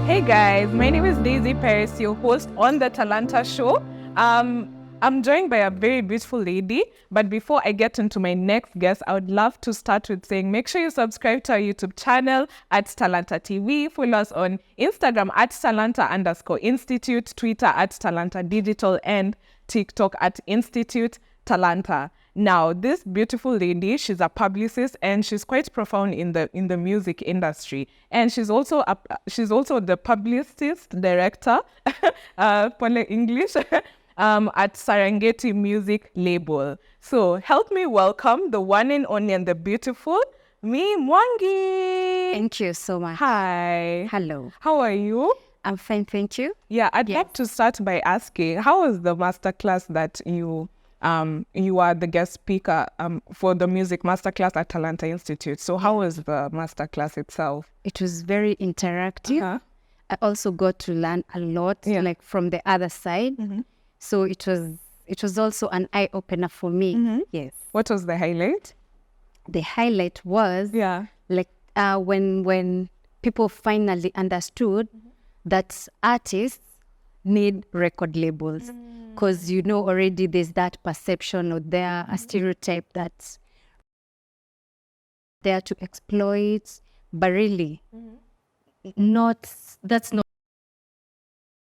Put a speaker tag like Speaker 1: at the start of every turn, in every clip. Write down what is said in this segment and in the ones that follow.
Speaker 1: Hey guys, my name is Daisy Paris, your host on the Talanta Show. I'm joined by a very beautiful lady, but before I get into my next guest, I would love to start with saying make sure you subscribe to our YouTube channel at Talanta TV, follow us on Instagram at Talanta_Institute, Twitter at Talanta Digital, and TikTok at Institute Talanta. Now, this beautiful lady, she's a publicist and she's quite profound in the music industry. And she's also the publicist director, for English, at Serengeti Music Label. So help me welcome the one and only and the beautiful Mih Mwangi.
Speaker 2: Thank you so much.
Speaker 1: Hi.
Speaker 2: Hello.
Speaker 1: How are you?
Speaker 2: I'm fine, thank you.
Speaker 1: Yeah, I'd like to start by asking, how was the masterclass that you are the guest speaker for the music masterclass at Talanta Institute? So how was the masterclass itself?
Speaker 2: It was very interactive. I also got to learn a lot, like from the other side. So it was also an eye opener for me. Yes.
Speaker 1: What was the highlight?
Speaker 2: The highlight was like when people finally understood that artists need record labels, because already there's that perception or there a stereotype that's there to exploit, but really that's not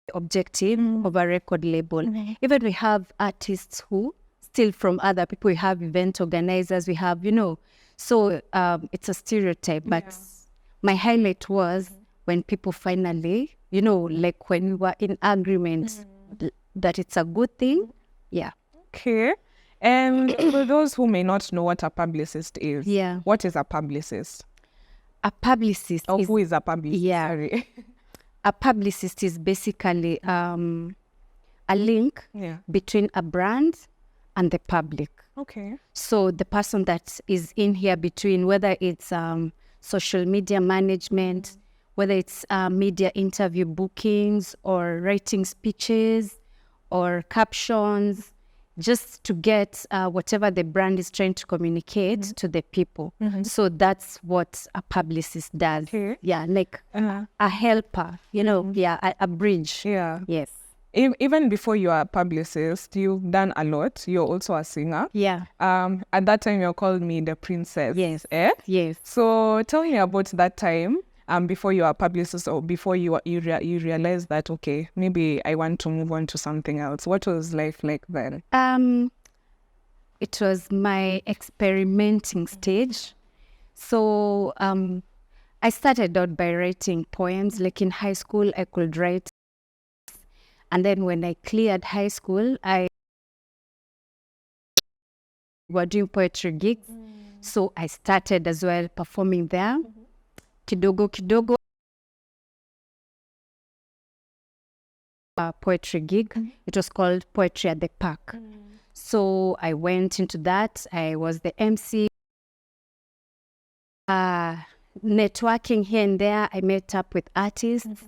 Speaker 2: the objective of a record label. Even we have artists who steal from other people, we have event organizers, we have so it's a stereotype, but my highlight was when people finally like when we were in agreement that it's a good thing.
Speaker 1: Okay. And for those who may not know what a publicist is, what is a publicist?
Speaker 2: A publicist
Speaker 1: who is a publicist?
Speaker 2: Sorry. A publicist is basically a link between a brand and the public.
Speaker 1: Okay.
Speaker 2: So the person that is in here between, whether it's social media management, whether it's media interview bookings or writing speeches or captions, just to get whatever the brand is trying to communicate to the people. So that's what a publicist does. Like a helper, a bridge. Yes.
Speaker 1: Even before you are a publicist, you've done a lot. You're also a singer. At that time, you called me the princess.
Speaker 2: Yes. Yes.
Speaker 1: So tell me about that time. Before you are a publicist or before you realized that, okay, maybe I want to move on to something else. What was life like then?
Speaker 2: It was my experimenting stage. So I started out by writing poems. Like in high school, I could write. And then when I cleared high school, I was doing poetry gigs. So I started as well performing there. Kidogo poetry gig. It was called Poetry at the Park. So I went into that. I was the MC. Networking here and there, I met up with artists.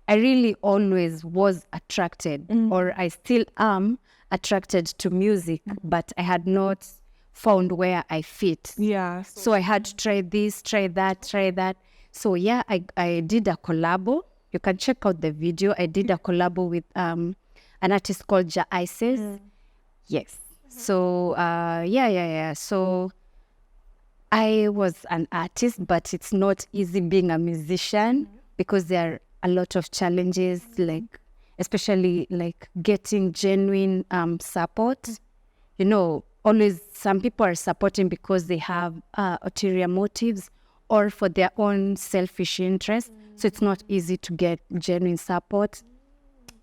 Speaker 2: I really always was attracted, or I still am attracted to music, but I had not found where I fit. So I had to try this, try that. So I did a collabo. You can check out the video. I did a collabo with an artist called Ja Isis. Yes. So So I was an artist, but it's not easy being a musician because there are a lot of challenges, like especially like getting genuine support. Always some people are supporting because they have ulterior motives or for their own selfish interest. So it's not easy to get genuine support.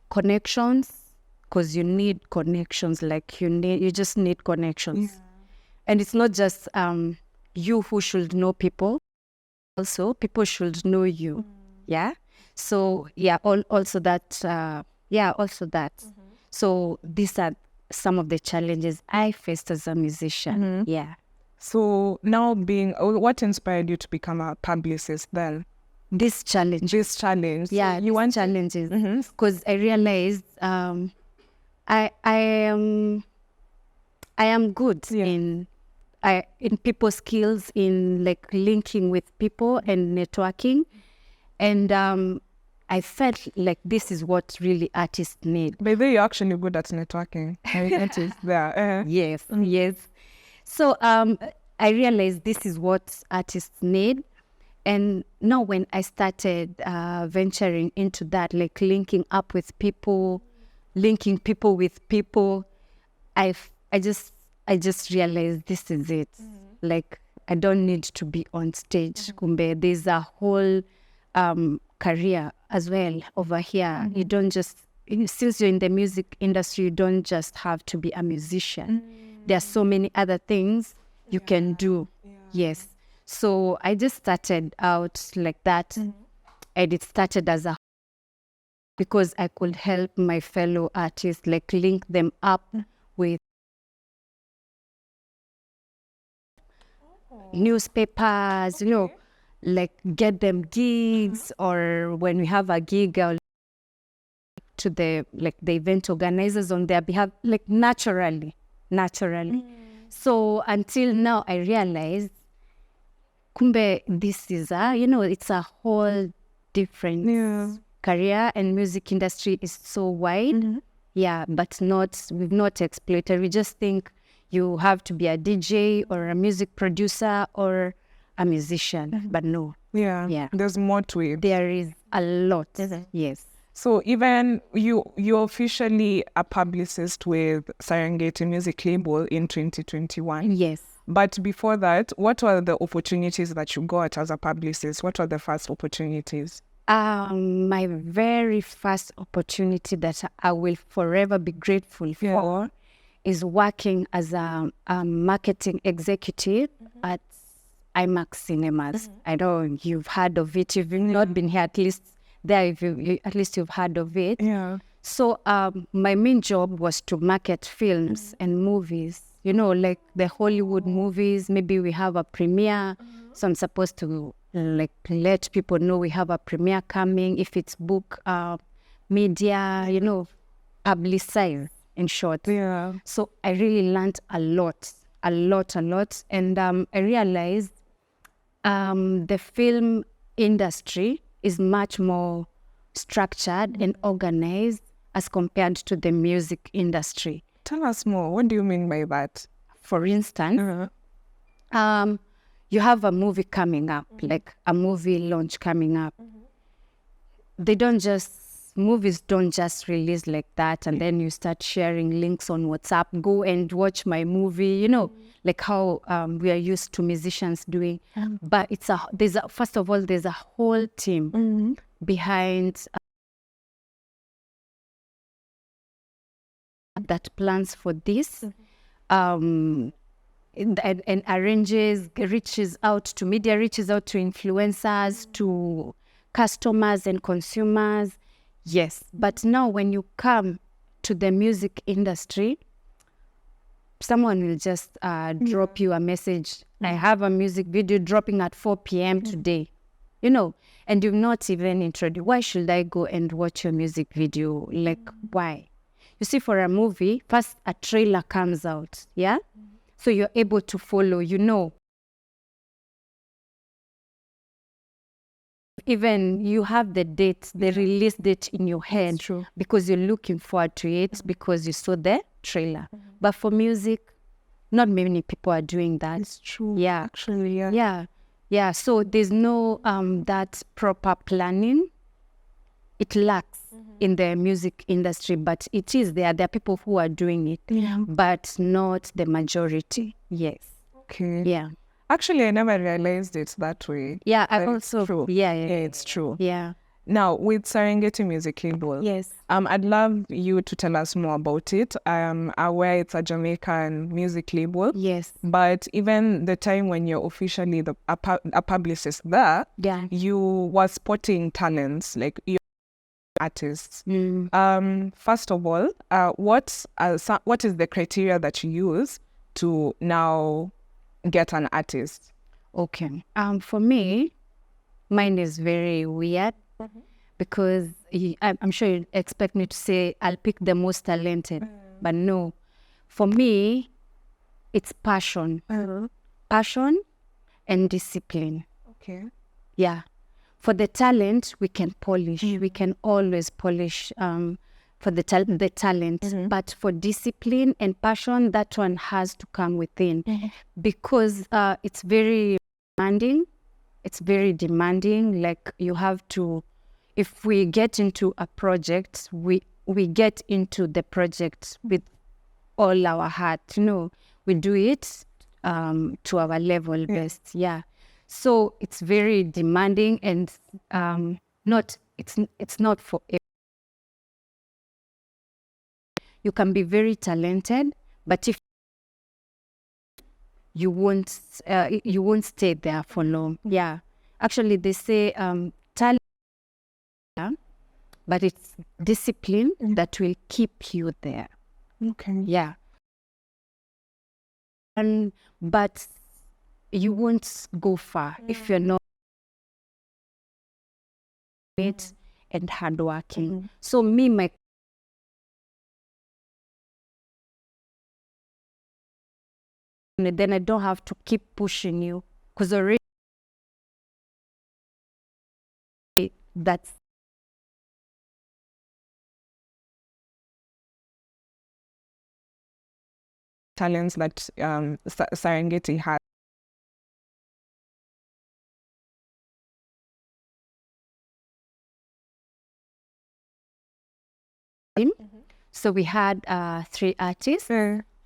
Speaker 2: Connections, because you need connections, like you just need connections. And it's not just you who should know people, also people should know you. So also that. So these are some of the challenges I faced as a musician.
Speaker 1: So now what inspired you to become a publicist then?
Speaker 2: This challenge.
Speaker 1: So you want
Speaker 2: challenges, because I realized I am good in people skills, in like linking with people and networking, and I felt like this is what really artists need.
Speaker 1: By the way, you're actually good at networking. It is there.
Speaker 2: Yes, yes. So I realized this is what artists need. And now when I started venturing into that, like linking up with people, linking people with people, I just realized this is it. Like, I don't need to be on stage. Kumbe, there's a whole career as well over here. You don't just, since you're in the music industry, you don't just have to be a musician. There are so many other things you can do. Yes. So I just started out like that. And it started as a, because I could help my fellow artists, like link them up with newspapers, you know, like get them gigs, or when we have a gig, I'll to the event organizers on their behalf, like naturally. So until now, I realized, kumbe, this is it's a whole different career, and music industry is so wide. Yeah, but we've not exploited. We just think you have to be a DJ or a music producer or a musician, but no.
Speaker 1: Yeah. There's more to it.
Speaker 2: There is a lot. Yes.
Speaker 1: So even you're officially a publicist with Serengeti Music Label in 2021.
Speaker 2: Yes.
Speaker 1: But before that, what were the opportunities that you got as a publicist? What were the first opportunities?
Speaker 2: My very first opportunity that I will forever be grateful for is working as a marketing executive at IMAX Cinemas. I know you've heard of it. If you've not been here, at least there, at least you've heard of it.
Speaker 1: Yeah.
Speaker 2: So my main job was to market films and movies. You know, like the Hollywood movies. Maybe we have a premiere, so I'm supposed to like let people know we have a premiere coming. If it's book, media, you know, publicize, in short.
Speaker 1: Yeah.
Speaker 2: So I really learned a lot. And I realized the film industry is much more structured and organized as compared to the music industry.
Speaker 1: Tell us more. What do you mean by that?
Speaker 2: For instance, you have a movie coming up, like a movie launch coming up. Movies don't just release like that and then you start sharing links on WhatsApp, go and watch my movie, you know, like how we are used to musicians doing. But first of all, there's a whole team behind that plans for this. And arranges, reaches out to media, reaches out to influencers, to customers and consumers. Yes, but now when you come to the music industry, someone will just drop you a message. I have a music video dropping at 4 p.m. today, you know, and you've not even introduced. Why should I go and watch your music video? Like, why? You see, for a movie, first a trailer comes out, yeah? So you're able to follow, you know. Even you have the date, the release date in your head because you're looking forward to it because you saw the trailer. But for music, not many people are doing that.
Speaker 1: It's true.
Speaker 2: Yeah.
Speaker 1: Actually,
Speaker 2: Yeah. So there's no that proper planning. It lacks in the music industry, but it is there. There are people who are doing it, but not the majority. Yes.
Speaker 1: Okay.
Speaker 2: Yeah.
Speaker 1: Actually, I never realized it that way.
Speaker 2: Yeah, I
Speaker 1: But
Speaker 2: also.
Speaker 1: It's true.
Speaker 2: Yeah,
Speaker 1: It's true.
Speaker 2: Yeah.
Speaker 1: Now, with Serengeti Music Label,
Speaker 2: Yes.
Speaker 1: I'd love you to tell us more about it. I'm aware it's a Jamaican music label.
Speaker 2: Yes.
Speaker 1: But even the time when you're officially a publicist there, you were spotting talents, like your artists. First of all, what is the criteria that you use to now get an artist?
Speaker 2: Okay. For me, mine is very weird because I'm sure you expect me to say I'll pick the most talented, but no. For me, it's passion, passion and discipline.
Speaker 1: Okay.
Speaker 2: Yeah. For the talent, we can polish. We can always polish for the talent. But for discipline and passion, that one has to come within because it's very demanding. It's very demanding. Like you have to, if we get into a project, we get into the project with all our heart. We do it to our level best. Yeah. So it's very demanding and it's not for everyone. You can be very talented, but if you won't stay there for long. Yeah. Actually, they say talent, but it's discipline that will keep you there.
Speaker 1: Okay.
Speaker 2: Yeah. But you won't go far if you're not it and hardworking. So my then I don't have to keep pushing you because already that's
Speaker 1: Talents that Serengeti has.
Speaker 2: So we had 3 artists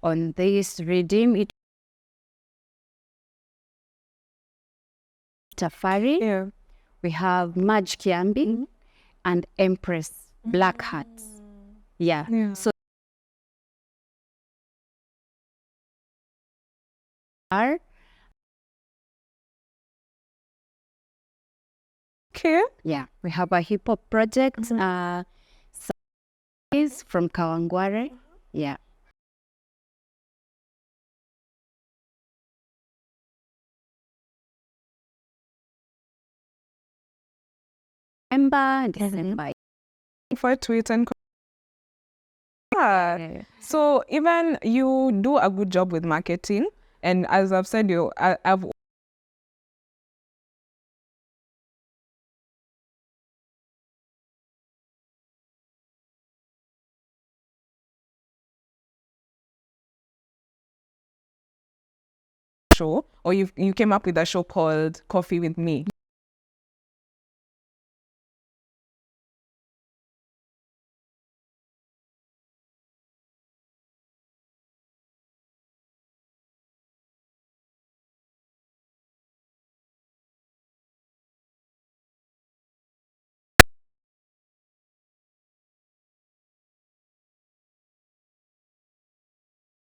Speaker 2: on this Redeem It Tafari.
Speaker 1: Yeah.
Speaker 2: We have Maj Kiambi and Empress Black Heart. Yeah. So
Speaker 1: Okay.
Speaker 2: yeah, we have a hip hop project. Is from Kawangware. Yeah. December.
Speaker 1: For tweets and so even you do a good job with marketing, and as I've said, I've show, or you came up with a show called Coffee with Me.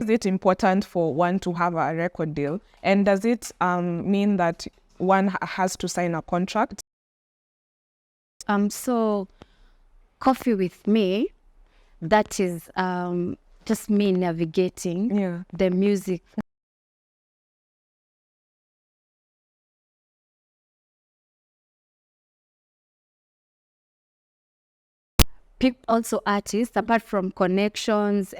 Speaker 1: Is it important for one to have a record deal? And does it mean that one has to sign a contract?
Speaker 2: So Coffee with Me, that is just me navigating the music. Also artists, apart from connections,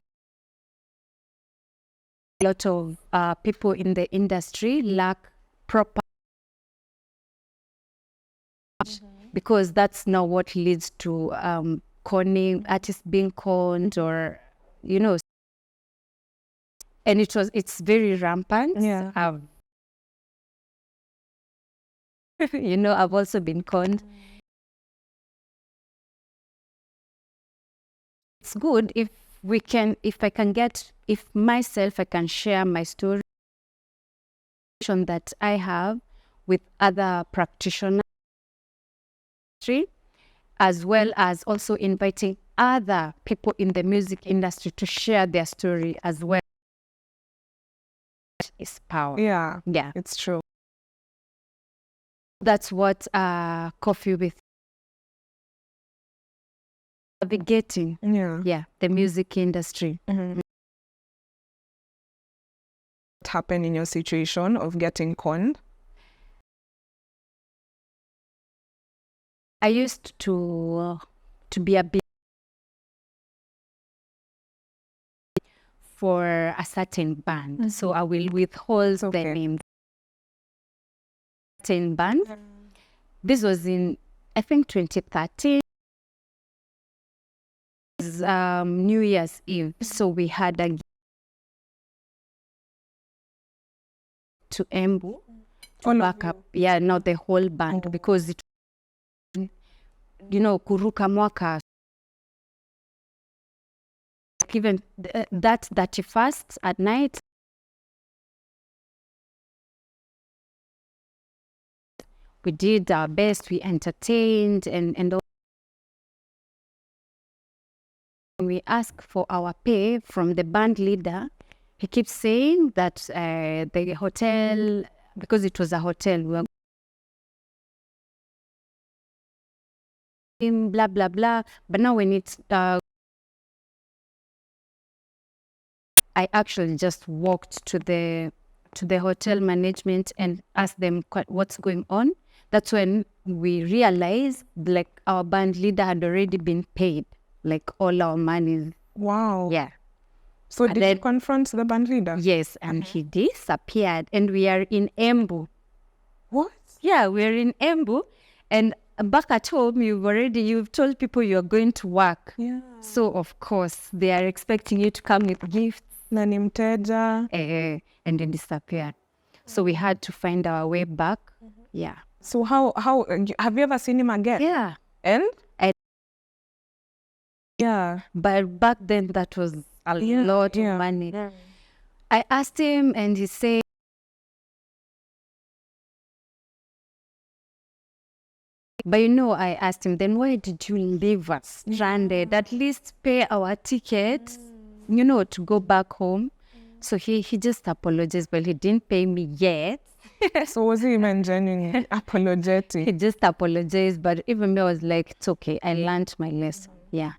Speaker 2: a lot of people in the industry lack proper because that's not what leads to conning, artists being conned or and it's very rampant. I've I've also been conned. It's good if I can share my story that I have with other practitioners, as well as also inviting other people in the music industry to share their story as well. Is power.
Speaker 1: Yeah,
Speaker 2: It's
Speaker 1: true.
Speaker 2: That's what Coffee with navigating. The music industry.
Speaker 1: What happened in your situation of getting conned?
Speaker 2: I used to be a bit for a certain band, so I will withhold the name. Certain band, This was in, I think, 2013. It was, New Year's Eve. So we had a to Embu to back up. Yeah, not the whole band, because it, kuruka mwaka. Even that 31st at night, we did our best. We entertained and we asked for our pay from the band leader. He keeps saying that the hotel, because it was a hotel, we were blah blah blah. But now when it's I actually just walked to the hotel management and asked them what's going on. That's when we realized, like, our band leader had already been paid, like, all our money.
Speaker 1: Wow.
Speaker 2: Yeah.
Speaker 1: So did you confront the band leader?
Speaker 2: Yes, and he disappeared. And we are in Embu.
Speaker 1: What?
Speaker 2: Yeah, we're in Embu. And back at home, you've told people you're going to work.
Speaker 1: Yeah.
Speaker 2: So, of course, they are expecting you to come with gifts.
Speaker 1: Na ni mteja.
Speaker 2: And then disappeared. So we had to find our way back. Yeah.
Speaker 1: So how have you ever seen him again?
Speaker 2: Yeah.
Speaker 1: And? Yeah.
Speaker 2: But back then, that was a lot of money. Yeah. I asked him and he said, but I asked him, then why did you leave us stranded? At least pay our ticket, to go back home. So he just apologized, but he didn't pay me yet.
Speaker 1: So was he even genuinely apologetic?
Speaker 2: He just apologized, but even me, I was like, it's okay. I learned my lesson. Yeah.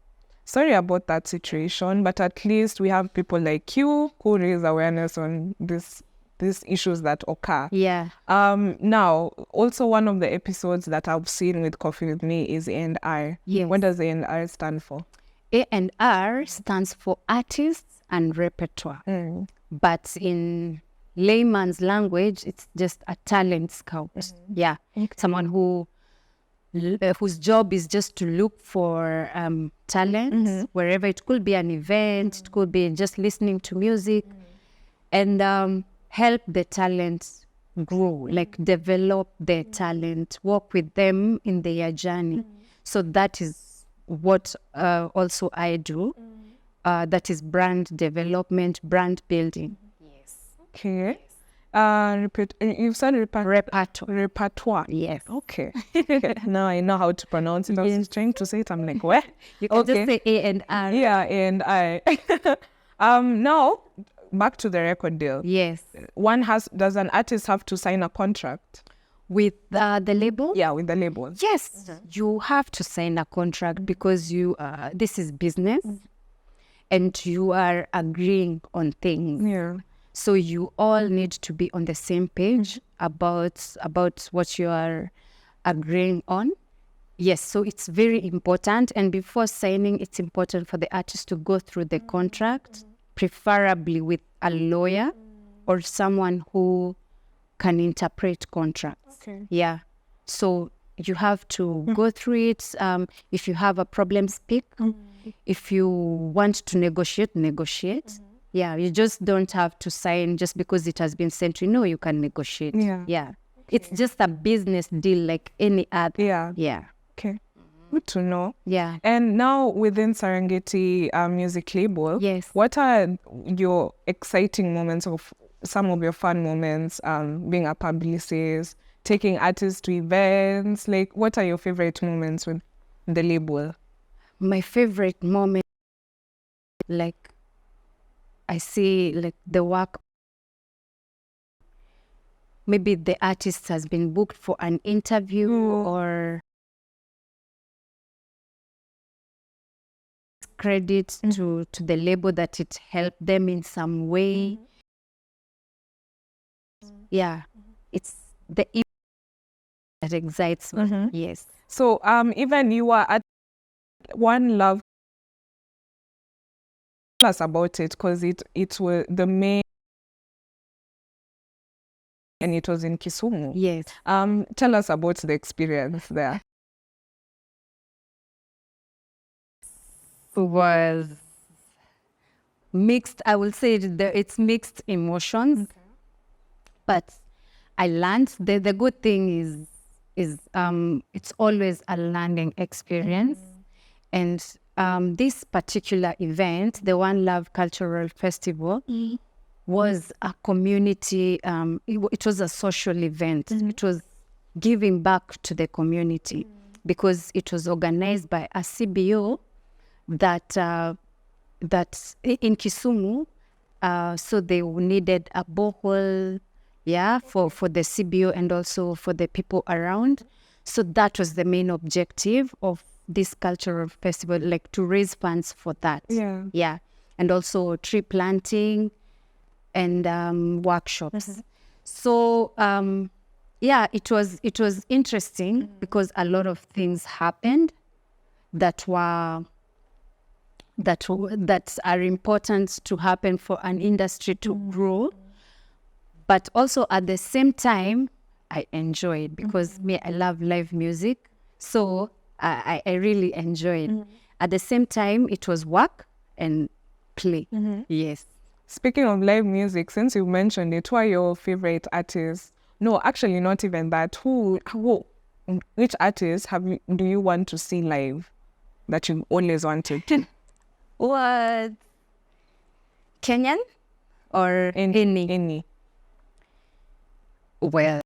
Speaker 1: Sorry about that situation, but at least we have people like you who raise awareness on these issues that occur.
Speaker 2: Yeah.
Speaker 1: Now, also one of the episodes that I've seen with Coffee with Me is A&R.
Speaker 2: Yes.
Speaker 1: What does A&R stand for?
Speaker 2: A&R stands for Artists and Repertoire. But in layman's language, it's just a talent scout. Yeah. Okay. Someone whose job is just to look for talent, wherever. It could be an event, it could be just listening to music, and help the talent grow, like develop their talent, work with them in their journey. So that is what also I do. That is brand development, brand building. Yes.
Speaker 1: Okay. You said repertoire.
Speaker 2: Yes.
Speaker 1: Okay. Now I know how to pronounce it. I was trying to say it. I'm like, what?
Speaker 2: You can just say A&R.
Speaker 1: Yeah, A&I. Now back to the record deal.
Speaker 2: Yes.
Speaker 1: Does an artist have to sign a contract
Speaker 2: with the label?
Speaker 1: Yeah, with the label.
Speaker 2: Yes, you have to sign a contract because this is business, and you are agreeing on things.
Speaker 1: Yeah.
Speaker 2: So you all need to be on the same page about what you are agreeing on. Yes, so it's very important. And before signing, it's important for the artist to go through the contract, preferably with a lawyer or someone who can interpret contracts.
Speaker 1: Okay.
Speaker 2: Yeah. So you have to go through it. If you have a problem, speak. If you want to negotiate. Yeah, you just don't have to sign just because it has been sent to you. No, you can negotiate.
Speaker 1: Yeah.
Speaker 2: Yeah. Okay. It's just a business deal like any other.
Speaker 1: Yeah.
Speaker 2: Yeah.
Speaker 1: Okay. Good to know.
Speaker 2: Yeah.
Speaker 1: And now within Serengeti music label,
Speaker 2: yes,
Speaker 1: what are your exciting moments of some of your fun moments, being a publicist, taking artists to events? Like, what are your favorite moments with the label?
Speaker 2: My favorite moment, like, I see like the work, maybe the artist has been booked for an interview or credit to the label that it helped them in some way. Yeah, it's the that excites me. Yes.
Speaker 1: So even you are at One Love. Tell us about it, because it was the main And it was in Kisumu.
Speaker 2: Yes.
Speaker 1: Tell us about the experience there.
Speaker 2: It was mixed. I will say it's mixed emotions, but I learned. The good thing is it's always a learning experience, and this particular event, the One Love Cultural Festival, was a community. It was a social event. It was giving back to the community because it was organized by a CBO that in Kisumu, so they needed a borehole, for the CBO and also for the people around. So that was the main objective of this cultural festival, like to raise funds for that. Yeah, and also tree planting and workshops. So it was interesting because a lot of things happened that are important to happen for an industry to grow. But also at the same time, I enjoyed because I love live music. So I really enjoyed. At the same time, it was work and play. Yes.
Speaker 1: Speaking of live music, since you mentioned it, who are your favorite artists? No, actually not even that. Which artists do you want to see live that you always wanted?
Speaker 2: What? Kenyan or any? Well,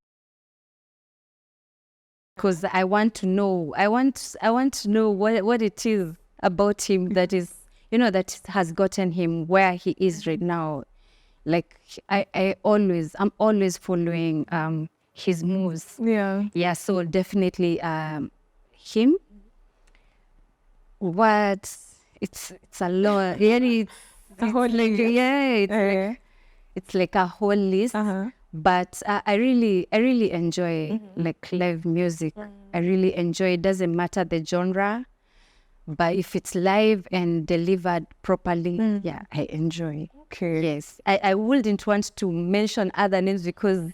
Speaker 2: because I want to know. I want to know what it is about him that is, that has gotten him where he is right now. Like I'm always following his moves. Yeah. So definitely him. What? It's a lot. Really, it's like a whole list. But I really enjoy like live music. I really enjoy it. Doesn't matter the genre, but if it's live and delivered properly, I enjoy.
Speaker 1: Okay.
Speaker 2: Yes, I wouldn't want to mention other names because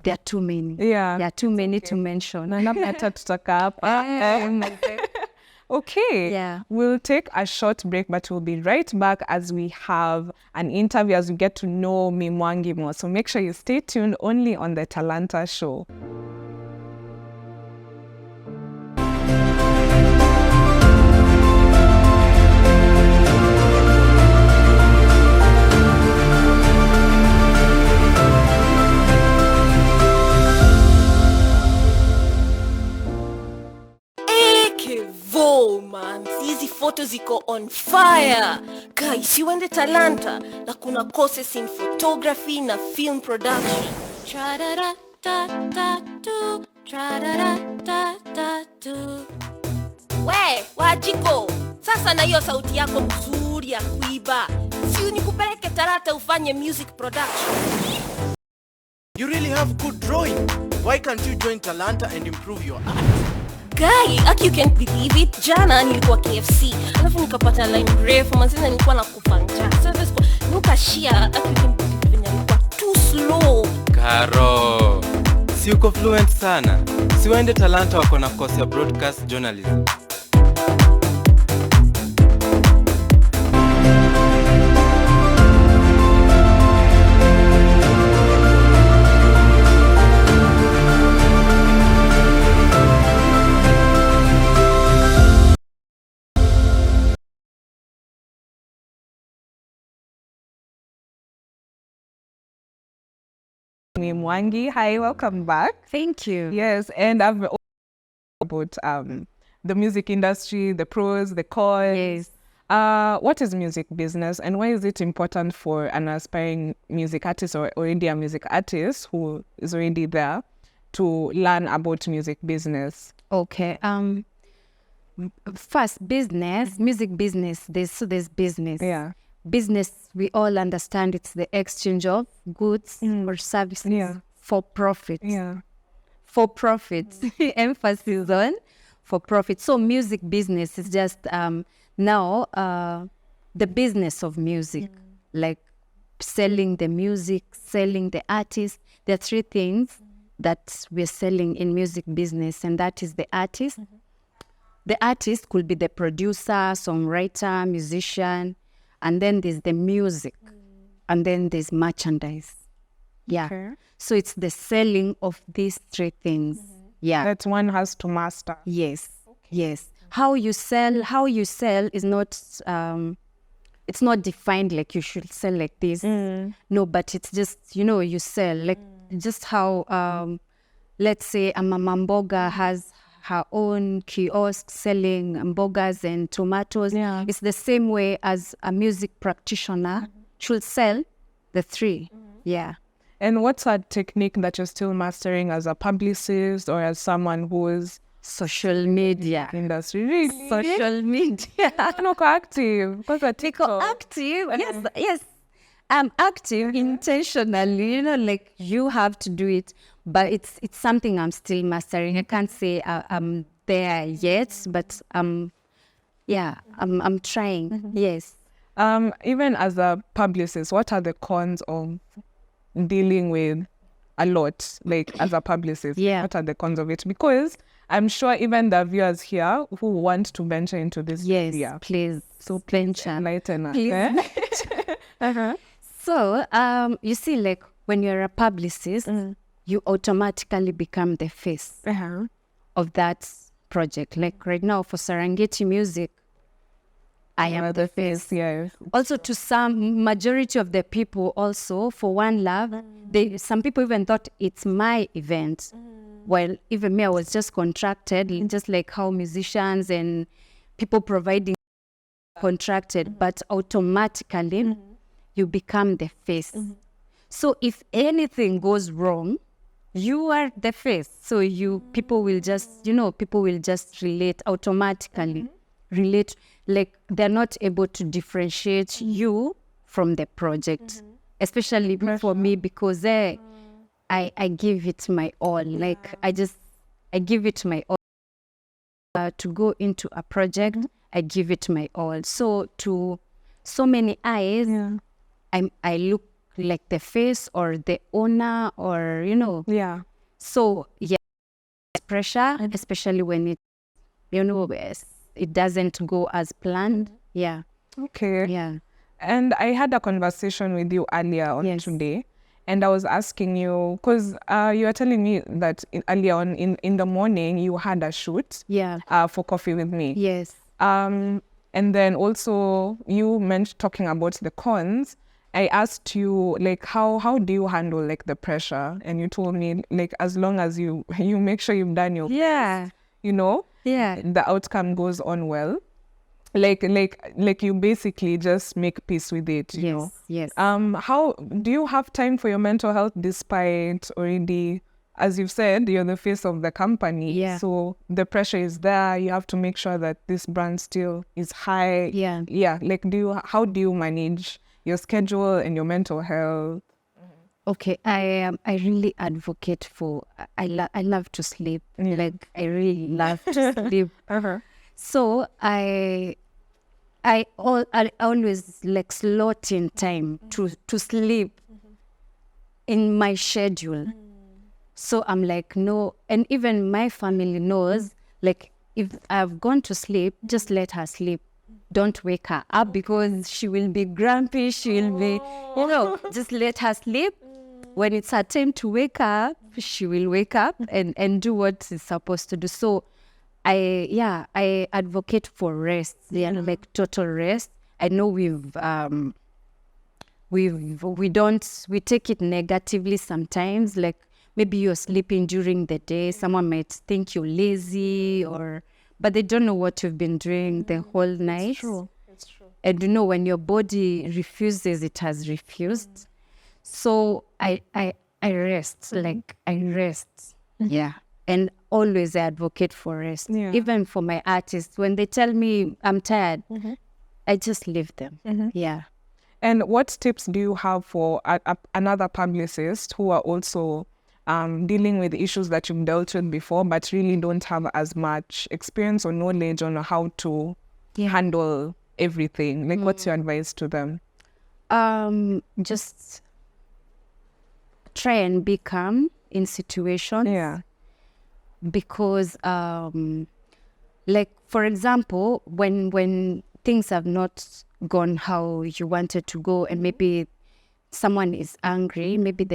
Speaker 2: there are too many.
Speaker 1: Yeah,
Speaker 2: there are too many to mention.
Speaker 1: Okay.
Speaker 2: Yeah.
Speaker 1: We'll take a short break, but we'll be right back as we have an interview, as we get to know Mih Mwangi more. So make sure you stay tuned only on the Talanta Show.
Speaker 3: Hizi photo ziko on fire. Guys, si uende Talanta na kuna courses in photography na film production. We, wajiko. Sasa na hiyo sauti yako mzuri ya kuiba. Si unikupeleke Talanta ufanye music production.
Speaker 4: You really have good drawing. Why can't you join Talanta and improve your art?
Speaker 3: Guy, you can't believe it. Jana nilikuwa KFC. Alafu nikapata line refu. Manzina nilikuwa nakufanja. Sasa nukashia. You can't believe it. Nilikuwa too slow.
Speaker 5: Karo, si uko fluent sana. Si waende Talanta wako na course ya broadcast journalism.
Speaker 1: Mih Mwangi, hi, welcome back.
Speaker 2: Thank you.
Speaker 1: Yes, and I've about the music industry, the pros, the cons.
Speaker 2: Yes.
Speaker 1: What is music business, and why is it important for an aspiring music artist or already a music artist who is already there to learn about music business?
Speaker 2: Okay. First, business, music business. There's business.
Speaker 1: Yeah.
Speaker 2: Business, we all understand it's the exchange of goods or services for profit.
Speaker 1: Yeah.
Speaker 2: For profit. Emphasis on for profit. So music business is just now the business of music. Like selling the music, selling the artist. There are three things that we're selling in music business, and that is the artist. The artist could be the producer, songwriter, musician, and then there's the music, and then there's merchandise. Yeah.
Speaker 1: Okay.
Speaker 2: So it's the selling of these three things. Yeah.
Speaker 1: That one has to master.
Speaker 2: Yes. Yes. How you sell is not it's not defined like you should sell like this. No, but it's just, you sell like just how let's say a mama mboga has her own kiosk selling mbogas and tomatoes.
Speaker 1: Yeah.
Speaker 2: It's the same way as a music practitioner should sell the three. Yeah.
Speaker 1: And what's a technique that you're still mastering as a publicist or as someone who is
Speaker 2: Social media.
Speaker 1: industry? Really?
Speaker 2: Social media.
Speaker 1: Not active because I take
Speaker 2: Active. Yes. I'm active intentionally, like you have to do it, but it's something I'm still mastering. I can't say I'm there yet, but I'm trying. Yes.
Speaker 1: Even as a publicist, what are the cons of dealing with a lot, like as a publicist?
Speaker 2: Yeah.
Speaker 1: What are the cons of it? Because I'm sure even the viewers here who want to venture into this
Speaker 2: Yes,
Speaker 1: area.
Speaker 2: please.
Speaker 1: So
Speaker 2: venture.
Speaker 1: enlighten us.
Speaker 2: Please.
Speaker 1: Eh?
Speaker 2: So, you see, like when you're a publicist, you automatically become the face of that project. Like right now for Serengeti Music, I am the face.
Speaker 1: Yes.
Speaker 2: Also, to some majority of the people, also for One Love, some people even thought it's my event. Well, even me, I was just contracted, just like how musicians and people providing contracted, but automatically you become the face. So if anything goes wrong, you are the face. So people will just relate automatically. Relate, like they're not able to differentiate you from the project, especially for me, because I give it my all. Like I give it my all to go into a project. I give it my all. So to so many eyes, I look like the face or the owner, or
Speaker 1: Yeah.
Speaker 2: So yeah, pressure, especially when it doesn't go as planned. Yeah.
Speaker 1: Okay.
Speaker 2: Yeah.
Speaker 1: And I had a conversation with you earlier on today, and I was asking you, because you were telling me that earlier on in the morning you had a shoot for Coffee with Me.
Speaker 2: Yes.
Speaker 1: And then also you talking about the cons. I asked you, like, how do you handle like the pressure? And you told me, like, as long as you make sure you've done your
Speaker 2: Yeah.
Speaker 1: the outcome goes on well. Like you basically just make peace with it, you know.
Speaker 2: Yes.
Speaker 1: How do you have time for your mental health despite already, as you've said, you're the face of the company.
Speaker 2: Yeah.
Speaker 1: So the pressure is there. You have to make sure that this brand still is high.
Speaker 2: Yeah.
Speaker 1: Yeah. Like how do you manage your schedule and your mental health?
Speaker 2: Okay, I really advocate for. I love to sleep. Like I really love to sleep. So I always like slot in time to sleep in my schedule. So I'm like, no, and even my family knows, like if I've gone to sleep, just let her sleep. Don't wake her up because she will be grumpy. She will be, just let her sleep. When it's her time to wake up, she will wake up and do what she's supposed to do. So I advocate for rest, like total rest. I know we take it negatively sometimes. Like maybe you're sleeping during the day, someone might think you're lazy, but they don't know what you've been doing the whole night.
Speaker 1: It's true.
Speaker 2: And when your body refuses, it has refused. So I rest, like I rest. Yeah. And always I advocate for rest.
Speaker 1: Yeah.
Speaker 2: Even for my artists, when they tell me I'm tired, I just leave them. Yeah.
Speaker 1: And what tips do you have for another publicist who are also dealing with issues that you've dealt with before, but really don't have as much experience or knowledge on how to handle everything? Like, what's your advice to them?
Speaker 2: Just try and be calm in situations.
Speaker 1: Yeah.
Speaker 2: Because like for example, when things have not gone how you wanted to go, and maybe someone is angry, maybe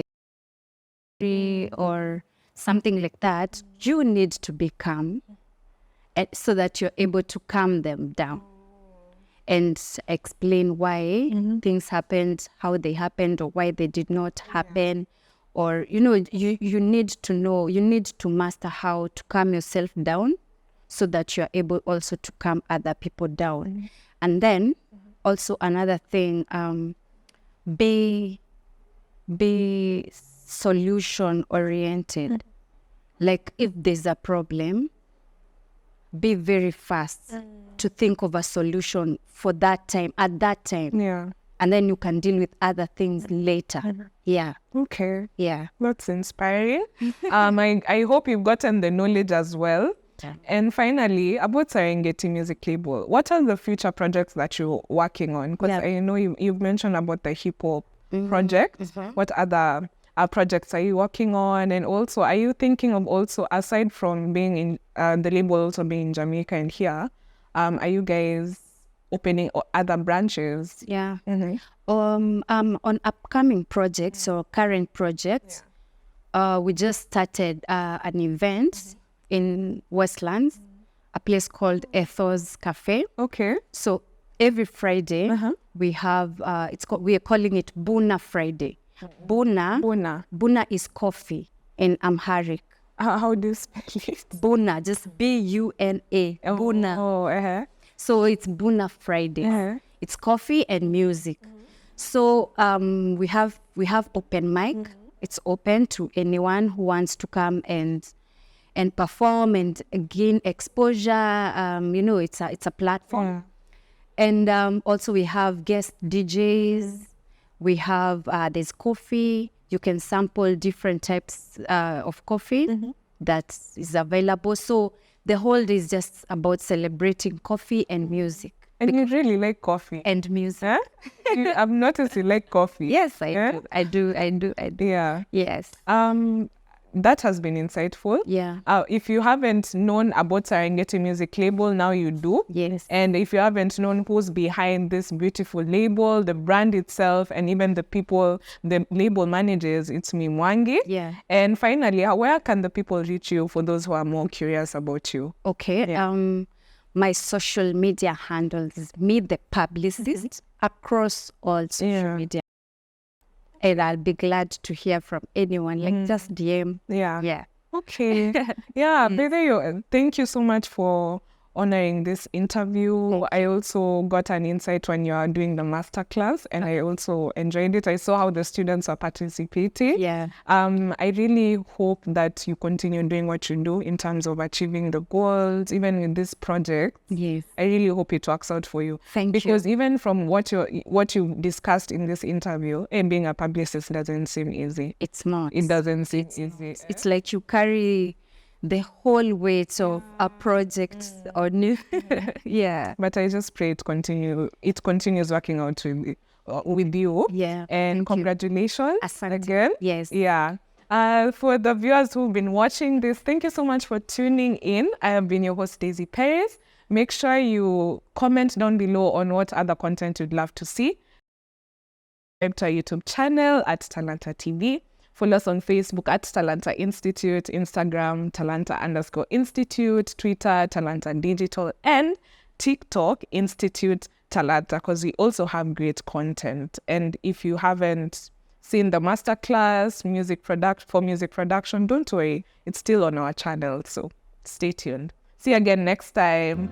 Speaker 2: they or something like that, you need to be calm, and so that you're able to calm them down and explain why things happened, how they happened, or why they did not happen. Or you need to know, you need to master how to calm yourself down so that you're able also to calm other people down. And then also another thing, be solution oriented. Like if there's a problem, be very fast to think of a solution for that time, at that time.
Speaker 1: Yeah.
Speaker 2: And then you can deal with other things later. Yeah.
Speaker 1: Okay.
Speaker 2: Yeah.
Speaker 1: That's inspiring. I hope you've gotten the knowledge as well.
Speaker 2: Yeah.
Speaker 1: And finally, about Serengeti Music Label, what are the future projects that you're working on? Because
Speaker 2: Yeah.
Speaker 1: I know you've mentioned about the hip hop project. What other projects are you working on? And also, are you thinking of also, aside from being in the label also being in Jamaica and here, are you guys opening other branches?
Speaker 2: Yeah. On upcoming projects or current projects, we just started an event in Westlands, a place called Ethos Cafe.
Speaker 1: Okay.
Speaker 2: So every Friday we have we are calling it Buna Friday. Buna is coffee in Amharic.
Speaker 1: How do you spell it?
Speaker 2: Buna, just Buna. Buna.
Speaker 1: Oh,
Speaker 2: So it's Buna Friday. It's coffee and music. So we have open mic. It's open to anyone who wants to come and perform and gain exposure. It's a platform. And also we have guest DJs. We have there's coffee. You can sample different types of coffee that is available. So the whole day is just about celebrating coffee and music.
Speaker 1: And you really like coffee?
Speaker 2: And music.
Speaker 1: Huh? I've noticed you like coffee.
Speaker 2: Yes, I do.
Speaker 1: Yeah.
Speaker 2: Yes.
Speaker 1: That has been insightful.
Speaker 2: Yeah.
Speaker 1: If you haven't known about Serengeti Music Label, now you do.
Speaker 2: Yes.
Speaker 1: And if you haven't known who's behind this beautiful label, the brand itself, and even the people, the label managers, it's Mih Mwangi.
Speaker 2: Yeah.
Speaker 1: And finally, where can the people reach you for those who are more curious about you?
Speaker 2: Okay.
Speaker 1: Yeah.
Speaker 2: My social media handles is Mih the Publicist across all social media. And I'll be glad to hear from anyone. Like just DM.
Speaker 1: Yeah.
Speaker 2: Yeah.
Speaker 1: Okay. Yeah, Bebe, thank you so much for honoring this interview. I also got an insight when you are doing the masterclass, and I also enjoyed it. I saw how the students are participating.
Speaker 2: Yeah.
Speaker 1: I really hope that you continue doing what you do in terms of achieving the goals, even with this project.
Speaker 2: Yes.
Speaker 1: I really hope it works out for you.
Speaker 2: Thank you.
Speaker 1: Because even from what you discussed in this interview, being a publicist doesn't seem easy.
Speaker 2: It's not.
Speaker 1: It doesn't seem easy.
Speaker 2: It's like you carry the whole weight of a project on you. Yeah.
Speaker 1: But I just pray it continues working out with you.
Speaker 2: Yeah.
Speaker 1: And
Speaker 2: Thank you.
Speaker 1: congratulations
Speaker 2: Asante.
Speaker 1: again.
Speaker 2: Yes.
Speaker 1: Yeah. For the viewers who've been watching this, thank you so much for tuning in. I have been your host, Daisy Perez. Make sure you comment down below on what other content you'd love to see. Subscribe to our YouTube channel at Talanta TV. Follow us on Facebook at Talanta Institute, Instagram, Talanta_Institute, Twitter, Talanta Digital, and TikTok, Institute Talanta, because we also have great content. And if you haven't seen the masterclass, music production, don't worry, it's still on our channel. So stay tuned. See you again next time.